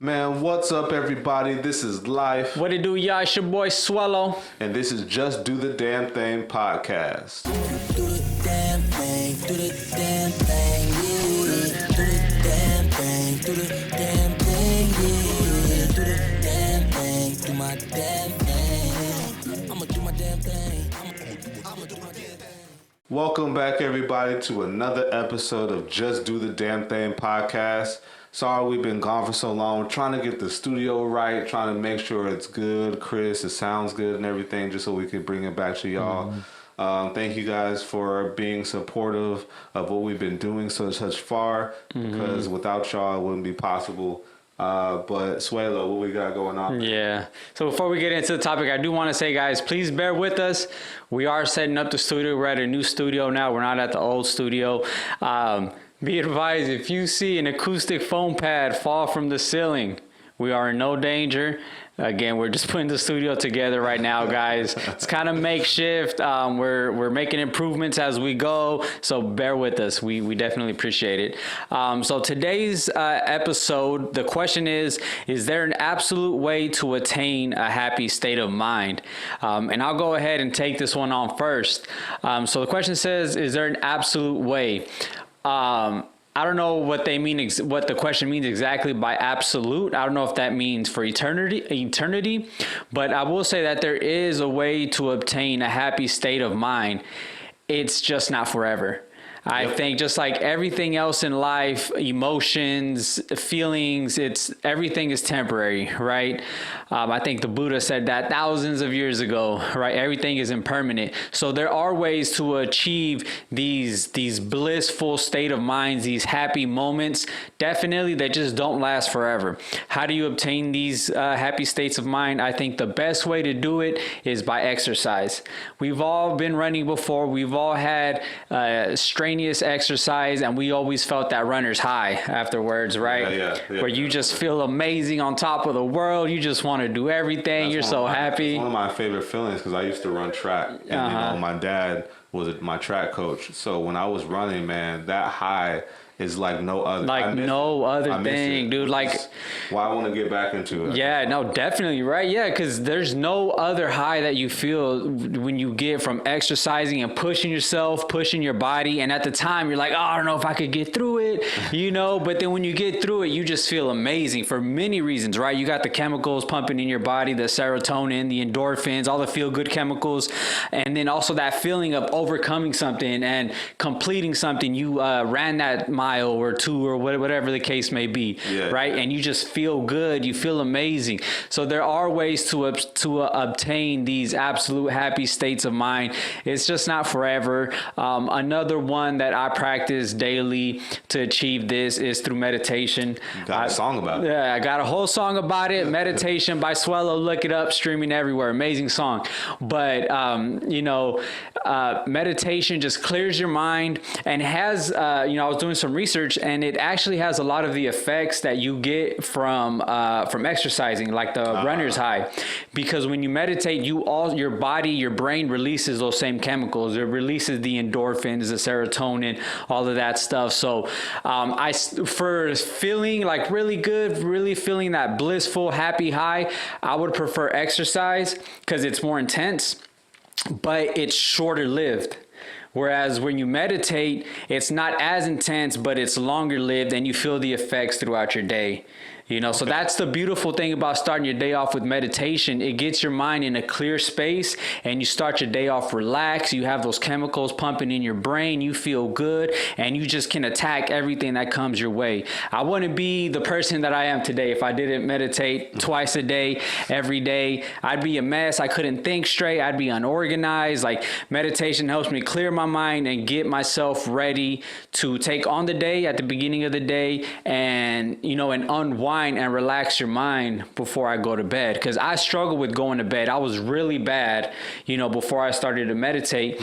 Man, what's up, everybody? This is Life. What it do, y'all? It's your boy Swello. And this is Just Do the Damn Thing podcast. Do the damn thing, do the damn thing, yeah. Do the damn thing, do the damn thing, yeah. Do the damn thing, do my damn thing. I'ma do my damn thing. I'ma do my damn thing. Welcome back, everybody, to another episode of Just Do the Damn Thing podcast. Sorry we've been gone for so long. We're trying to get the studio right, trying to make sure it's good, Chris, it sounds good and everything, just so we can bring it back to y'all. Thank you guys for being supportive of what we've been doing such far, because without y'all, it wouldn't be possible. But Suelo, what we got going on? Yeah. So before we get into the topic, I do want to say, guys, please bear with us. We are setting up the studio. We're at a new studio now. We're not at the old studio. Be advised, if you see an acoustic foam pad fall from the ceiling, we are in no danger. Again, we're just putting the studio together right now, guys. It's kind of makeshift. We're making improvements as we go, so bear with us. We definitely appreciate it. So today's episode, the question is there an absolute way to attain a happy state of mind? And I'll go ahead and take this one on first. So the question says, is there an absolute way? I don't know what they mean, what the question means exactly by absolute. I don't know if that means for eternity, but I will say that there is a way to obtain a happy state of mind. It's just not forever. I think just like everything else in life, emotions, feelings, everything is temporary, right? I think the Buddha said that thousands of years ago, right? Everything is impermanent. So there are ways to achieve these blissful state of minds, these happy moments. Definitely, they just don't last forever. How do you obtain these happy states of mind? I think the best way to do it is by exercise. We've all been running before. We've all had strenuous exercise, and we always felt that runner's high afterwards, right? Yeah. Where you just feel amazing on top of the world. You just want to do everything. You're so happy. It's one of my favorite feelings because I used to run track, and you know, my dad was my track coach. So when I was running, man, that high is like no other. Like no other thing, dude. Like, why I want to get back into it. Yeah, no, definitely, right? Yeah, because there's no other high that you feel when you get from exercising and pushing yourself, pushing your body. And at the time, you're like, oh, I don't know if I could get through it, you know? But then when you get through it, you just feel amazing for many reasons, right? You got the chemicals pumping in your body, the serotonin, the endorphins, all the feel-good chemicals. And then also that feeling of overcoming something and completing something. You ran that mile or two or whatever the case may be, right? And you just feel good, you feel amazing. So there are ways to obtain these absolute happy states of mind. It's just not forever. Another one that I practice daily to achieve this is through meditation. You got a song about it. Yeah, I got a whole song about it. Meditation by Swello. Look it up, streaming everywhere. Amazing song. But meditation just clears your mind and has I was doing some research, and it actually has a lot of the effects that you get from exercising, like the runner's high. Because when you meditate, your body, your brain releases those same chemicals. It releases the endorphins, the serotonin, all of that stuff. So for feeling like really good, really feeling that blissful, happy high, I would prefer exercise because it's more intense, but it's shorter lived. Whereas when you meditate, it's not as intense, but it's longer lived, and you feel the effects throughout your day. So that's the beautiful thing about starting your day off with meditation. It gets your mind in a clear space, and you start your day off relaxed. You have those chemicals pumping in your brain. You feel good, and you just can attack everything that comes your way. I wouldn't be the person that I am today if I didn't meditate twice a day, every day. I'd be a mess. I couldn't think straight. I'd be unorganized. Like, meditation helps me clear my mind and get myself ready to take on the day at the beginning of the day, and unwind and relax your mind before I go to bed. Because I struggle with going to bed. I was really bad, before I started to meditate.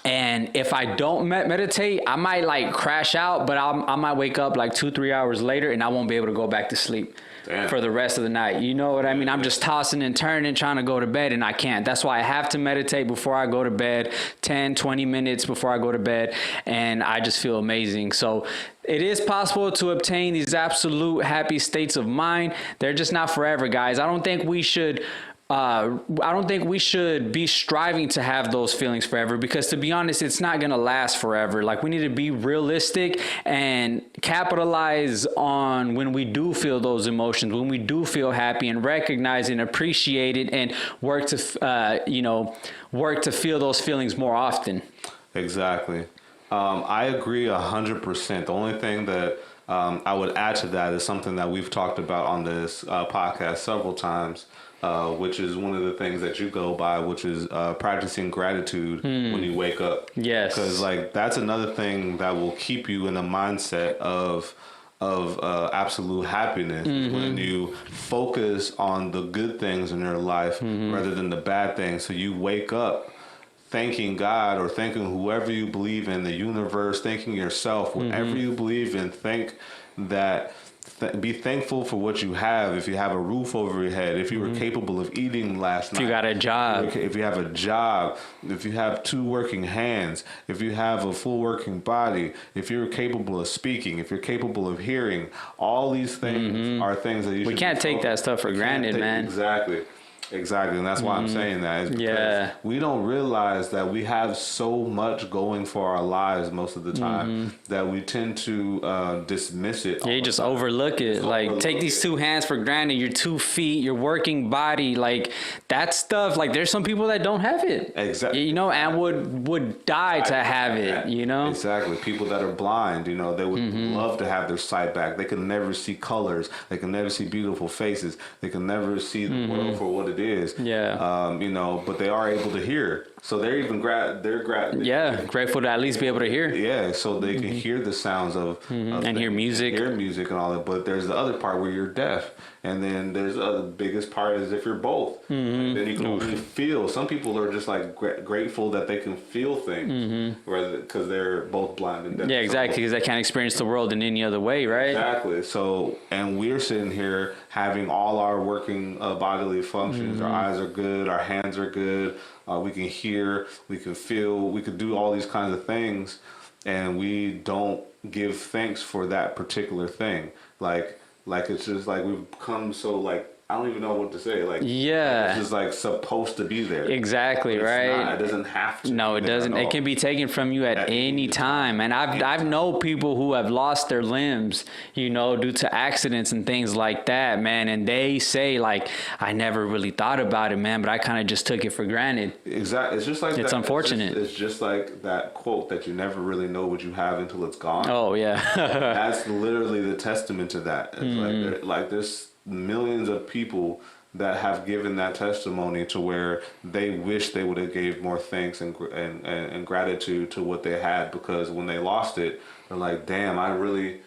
And if I don't meditate, I might like crash out, but I might wake up like 2-3 hours later and I won't be able to go back to sleep. Damn. For the rest of the night. You know what I mean? I'm just tossing and turning, trying to go to bed, and I can't. That's why I have to meditate before I go to bed, 10, 20 minutes before I go to bed, and I just feel amazing. So it is possible to obtain these absolute happy states of mind. They're just not forever, guys. I don't think we should be striving to have those feelings forever, because to be honest, it's not going to last forever. Like, we need to be realistic and capitalize on when we do feel those emotions, when we do feel happy, and recognize and appreciate it, and work to feel those feelings more often. Exactly. I agree 100%. The only thing that I would add to that is something that we've talked about on this podcast several times, which is one of the things that you go by, which is practicing gratitude when you wake up. Yes. Because like that's another thing that will keep you in a mindset of absolute happiness. When you focus on the good things in your life rather than the bad things. So you wake up thanking God or thanking whoever you believe in, the universe, thanking yourself, whatever you believe in, be thankful for what you have. If you have a roof over your head, if you were capable of eating last night, if you got a job, if you have a job, if you have 2 working hands, if you have a full working body, if you're capable of speaking, if you're capable of hearing, all these things are things that you should. We can't take that stuff for granted, man. Exactly, and that's why I'm saying that. Is because we don't realize that we have so much going for our lives most of the time that we tend to dismiss it. Yeah, you just overlook it. Like, take these 2 hands for granted, your 2 feet, your working body, like that stuff. Like, there's some people that don't have it. Exactly. You know, and would die to have it, you know? Exactly. People that are blind, you know, they would love to have their sight back. They can never see colors. They can never see beautiful faces. They can never see the world for what it is. Yeah. You know, but they are able to hear. So they're even grateful to at least be able to hear. Yeah, so they can hear the sounds of and hear music. Hear music and all that. But there's the other part where you're deaf. And then there's the biggest part is if you're both. And then you can only feel. Some people are just like grateful that they can feel things rather because they're both blind and deaf. Yeah, exactly, because they can't experience the world in any other way, right? Exactly. So, and we're sitting here having all our working bodily functions. Our eyes are good. Our hands are good. We can hear. We can feel. We can do all these kinds of things. And we don't give thanks for that particular thing. Like it's just like we've become so like, I don't even know what to say. Like, it's just like supposed to be there. Exactly, right? Not. It doesn't have to. No, it doesn't. It can be taken from you at any time. And I've known people who have lost their limbs, you know, due to accidents and things like that, man. And they say like, I never really thought about it, man, but I kind of just took it for granted. Exactly. It's just like it's unfortunate. It's just like that quote that you never really know what you have until it's gone. Oh yeah. That's literally the testament to that. It's like there's millions of people that have given that testimony to where they wish they would have gave more thanks and gratitude to what they had, because when they lost it, they're like, damn, I really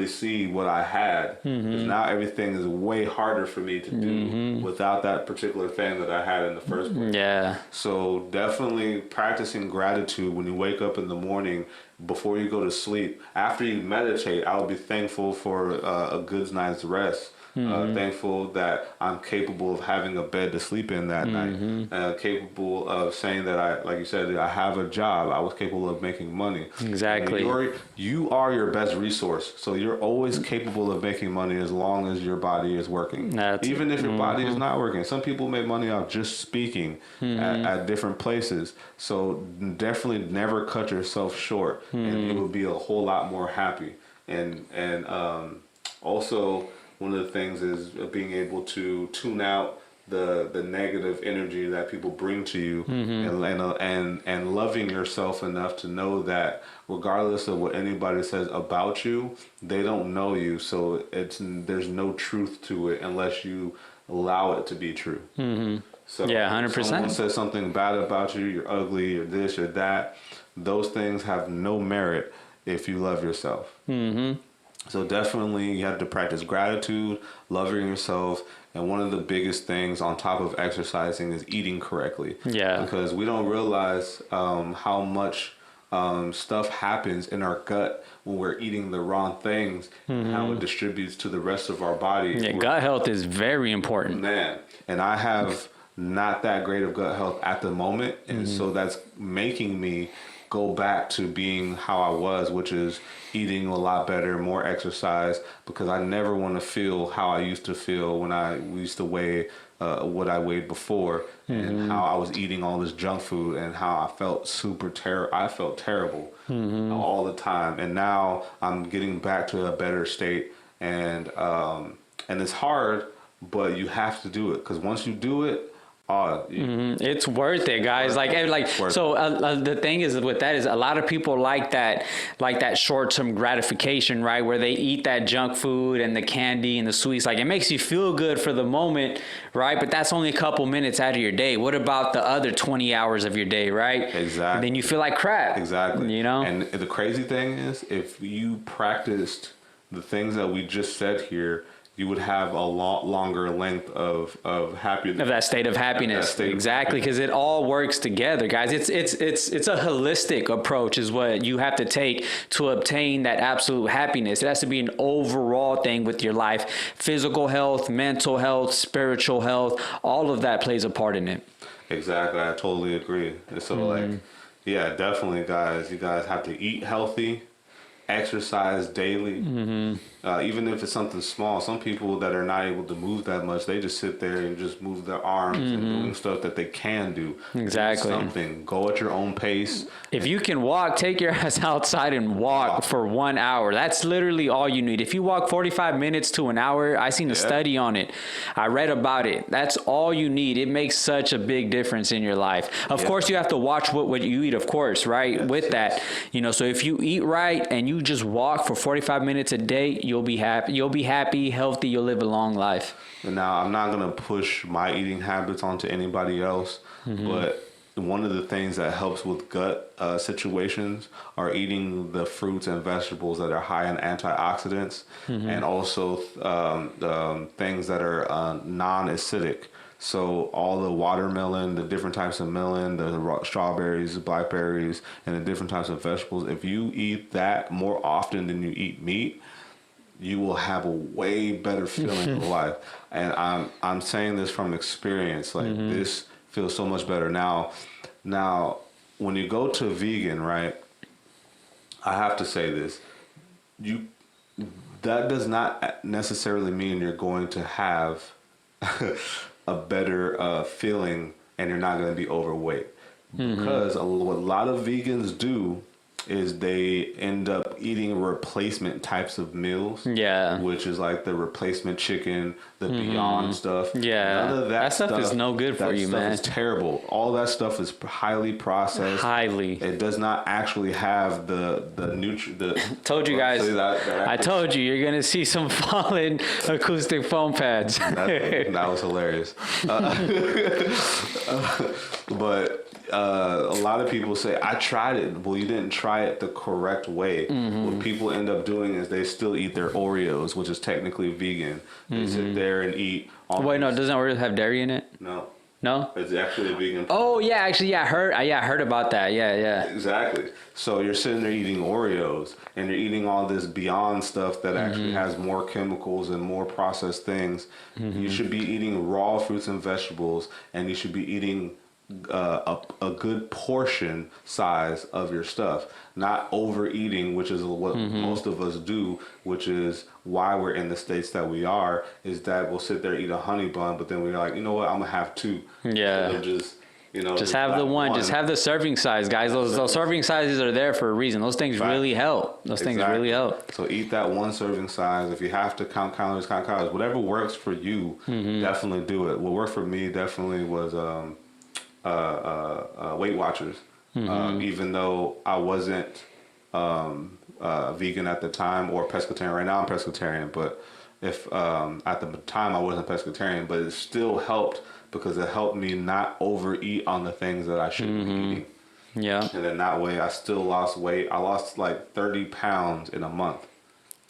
see what I had. Because now everything is way harder for me to do without that particular thing that I had in the first place. Yeah. So definitely practicing gratitude when you wake up in the morning, before you go to sleep. After you meditate, I would be thankful for a good night's rest. Thankful that I'm capable of having a bed to sleep in that night. Capable of saying that like you said, I have a job. I was capable of making money. Exactly. You are your best resource. So you're always capable of making money as long as your body is working. Even if your body is not working. Some people make money off just speaking at different places. So definitely never cut yourself short, and you will be a whole lot more happy. And also, one of the things is being able to tune out the negative energy that people bring to you, and loving yourself enough to know that regardless of what anybody says about you, they don't know you, so there's no truth to it unless you allow it to be true. So yeah, 100%. If someone says something bad about you, you're ugly, you're this, you're that, those things have no merit if you love yourself. So definitely you have to practice gratitude, loving yourself, and one of the biggest things on top of exercising is eating correctly. Yeah. Because we don't realize how much stuff happens in our gut when we're eating the wrong things, and how it distributes to the rest of our body. Yeah, gut health is very important. Man, and I have not that great of gut health at the moment, and so that's making me go back to being how I was, which is eating a lot better, more exercise, because I never want to feel how I used to feel when I used to weigh what I weighed before, and how I was eating all this junk food, and how I felt I felt terrible all the time, and now I'm getting back to a better state, and it's hard, but you have to do it, because once you do it, it's worth it, guys. The thing is with that is a lot of people like that short-term gratification, right? Where they eat that junk food and the candy and the sweets. Like, it makes you feel good for the moment, right? But that's only a couple minutes out of your day. What about the other 20 hours of your day, right? Exactly. And then you feel like crap. Exactly. You know? And the crazy thing is, if you practiced the things that we just said here, you would have a lot longer length of happiness. Of that state of happiness. Exactly, because it all works together, guys. It's a holistic approach is what you have to take to obtain that absolute happiness. It has to be an overall thing with your life. Physical health, mental health, spiritual health, all of that plays a part in it. Exactly. I totally agree. And so yeah, definitely, guys, you guys have to eat healthy, exercise daily, even if it's something small. Some people that are not able to move that much, they just sit there and just move their arms and doing stuff that they can do. Exactly. Do something. Go at your own pace. If you can walk, take your ass outside and walk for 1 hour. That's literally all you need. If you walk 45 minutes to an hour, I seen a study on it. I read about it. That's all you need. It makes such a big difference in your life. Of course, you have to watch what you eat, of course, right? Yes, with that, so if you eat right and you just walk for 45 minutes a day, you'll be happy. You'll be happy, healthy. You'll live a long life. And now, I'm not going to push my eating habits onto anybody else, but one of the things that helps with gut situations are eating the fruits and vegetables that are high in antioxidants, and also things that are non-acidic. So all the watermelon, the different types of melon, the strawberries, the blackberries, and the different types of vegetables, if you eat that more often than you eat meat, you will have a way better feeling in life. And I'm saying this from experience. Like, this feels so much better. Now, when you go to vegan, right, I have to say this. That does not necessarily mean you're going to have a better feeling and you're not going to be overweight. Because what a lot of vegans do is they end up eating replacement types of meals. Yeah. Which is like the replacement chicken, the Beyond stuff. Yeah. None of that stuff is no good for you, man. That stuff is terrible. All that stuff is highly processed. Highly. It does not actually have the Told you guys. I told you you're gonna see some fallen acoustic foam pads. That was hilarious. But a lot of people say, I tried it. Well, you didn't try it the correct way. What people end up doing is they still eat their Oreos, which is technically vegan. They sit there and eat. Wait, no, doesn't Oreos have dairy in it? No. No? It's actually a vegan. Oh, yeah, actually, I heard about that. Yeah. Exactly. So you're sitting there eating Oreos, and you're eating all this Beyond stuff that actually has more chemicals and more processed things. You should be eating raw fruits and vegetables, and you should be eating a good portion size of your stuff, not overeating, which is what most of us do, which is why we're in the states that we are, is that we'll sit there, eat a honey bun, but then we're like, you know what, I'm gonna have two. Yeah. Just have the one. Just have the serving size, guys. Those serving sizes are there for a reason. Those things really help. Things really help. So eat that one serving size. If you have to count calories. Whatever works for you, definitely do it. What worked for me definitely was Weight Watchers. Even though I wasn't vegan at the time or pescatarian. Right now I'm pescatarian, but if at the time I wasn't pescatarian, but it still helped because it helped me not overeat on the things that I shouldn't be eating. Yeah. And then that way I still lost weight. I lost like 30 pounds in a month.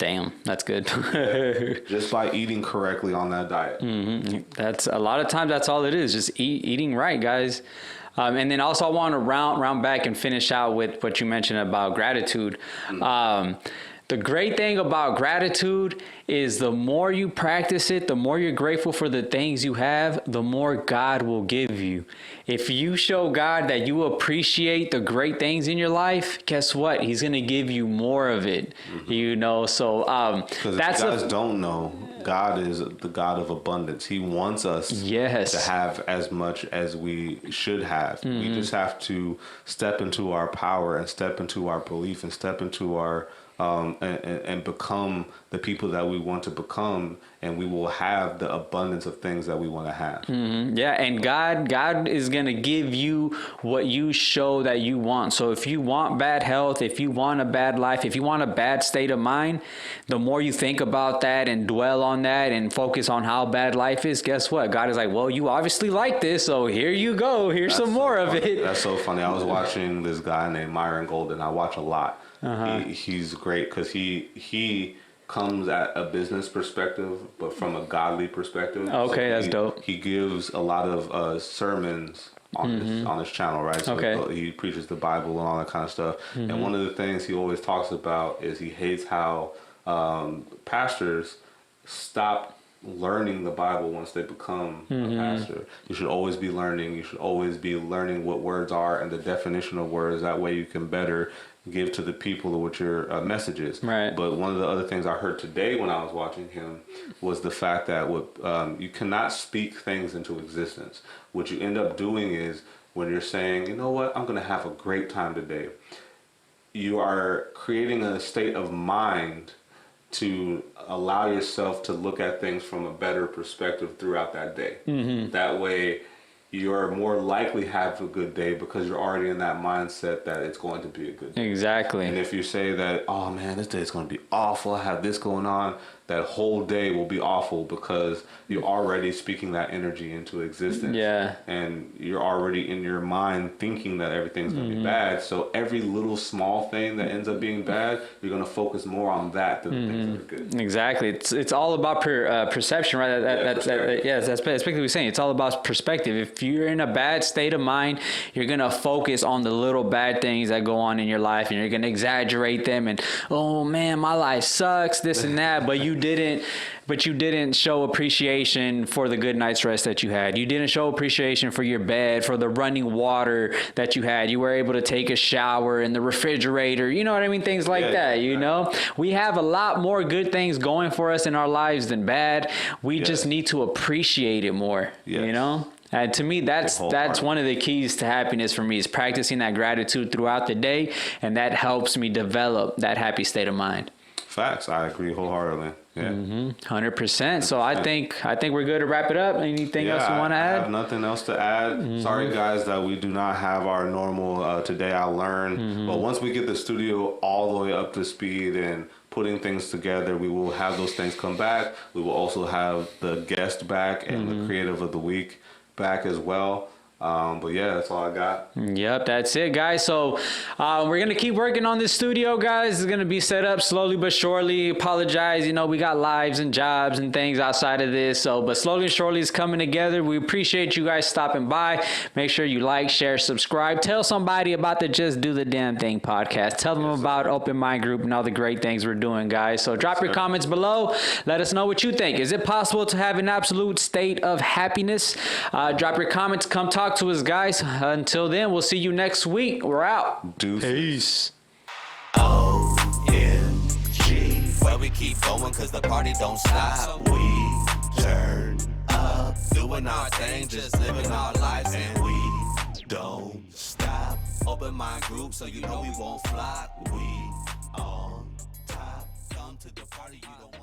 Damn, that's good. Just by eating correctly on that diet. That's a lot of times. That's all it is. Just eating right, guys. And then also I want to round back and finish out with what you mentioned about gratitude. The great thing about gratitude is the more you practice it, the more you're grateful for the things you have, the more God will give you. If you show God that you appreciate the great things in your life, guess what? He's going to give you more of it, you know? So, because if you guys don't know, God is the God of abundance. He wants us to have as much as we should have. We just have to step into our power and step into our belief and step into our and become the people that we want to become, and we will have the abundance of things that we want to have. Yeah, and God is going to give you what you show that you want. So if you want bad health, if you want a bad life, if you want a bad state of mind, the more you think about that and dwell on that and focus on how bad life is, guess what? God is like, well, you obviously like this, so here you go. Here's some more of it. That's so funny. I was watching this guy named Myron Golden. I watch a lot. He's great because he comes at a business perspective, but from a godly perspective. Okay, so that's dope. He gives a lot of sermons on his channel, right? So he preaches the Bible and all that kind of stuff. And one of the things he always talks about is he hates how pastors stop learning the Bible once they become a pastor. You should always be learning. You should always be learning what words are and the definition of words. That way you can better give to the people what your message is. Right. But one of the other things I heard today when I was watching him was the fact that you cannot speak things into existence. What you end up doing is when you're saying, you know what, I'm going to have a great time today, you are creating a state of mind to allow yourself to look at things from a better perspective throughout that day. That way you're more likely have a good day because you're already in that mindset that it's going to be a good day. Exactly. And if you say that, oh man, this day is going to be awful, I have this going on, that whole day will be awful because you're already speaking that energy into existence. Yeah. And you're already in your mind thinking that everything's going to be bad. So every little small thing that ends up being bad, you're going to focus more on that than the things that are good. Exactly. It's all about perception, right? That's basically what we're saying. It's all about perspective. If you're in a bad state of mind, you're going to focus on the little bad things that go on in your life, and you're going to exaggerate them and, oh man, my life sucks, this and that, but you didn't show appreciation for the good night's rest that you had. You didn't show appreciation for your bed, for the running water that you had. You were able to take a shower in the refrigerator. You know what I mean? Things like that, you know? We have a lot more good things going for us in our lives than bad. We just need to appreciate it more, you know? And to me, that's one of the keys to happiness for me, is practicing that gratitude throughout the day, and that helps me develop that happy state of mind. Facts. I agree wholeheartedly. Yeah. 100%. So I think we're good to wrap it up. Anything else you want to add? I have nothing else to add. Sorry guys that we do not have our normal Today I Learned. But once we get the studio all the way up to speed and putting things together, we will have those things come back. We will also have the guest back and the creative of the week back as well. But yeah, that's all I got. Yep, that's it, guys. So we're going to keep working on this studio, guys. It's going to be set up slowly but surely. Apologize, you know, we got lives and jobs and things outside of this. But slowly and surely it's coming together. We appreciate you guys stopping by. Make sure you like, share, subscribe. Tell somebody about the Just Do the Damn Thing podcast. Tell them about Open Mind Group and all the great things we're doing, guys. So drop your comments below. Let us know what you think. Is it possible to have an absolute state of happiness? Drop your comments. Come talk to us, guys. Until then, we'll see you next week. We're out. Peace. OMG, where we keep going cause the party don't stop. We turn up, doing our thing, just living our lives, and we don't stop. Open Mind Group, so you know we won't flop. We on top, come to the party, you don't want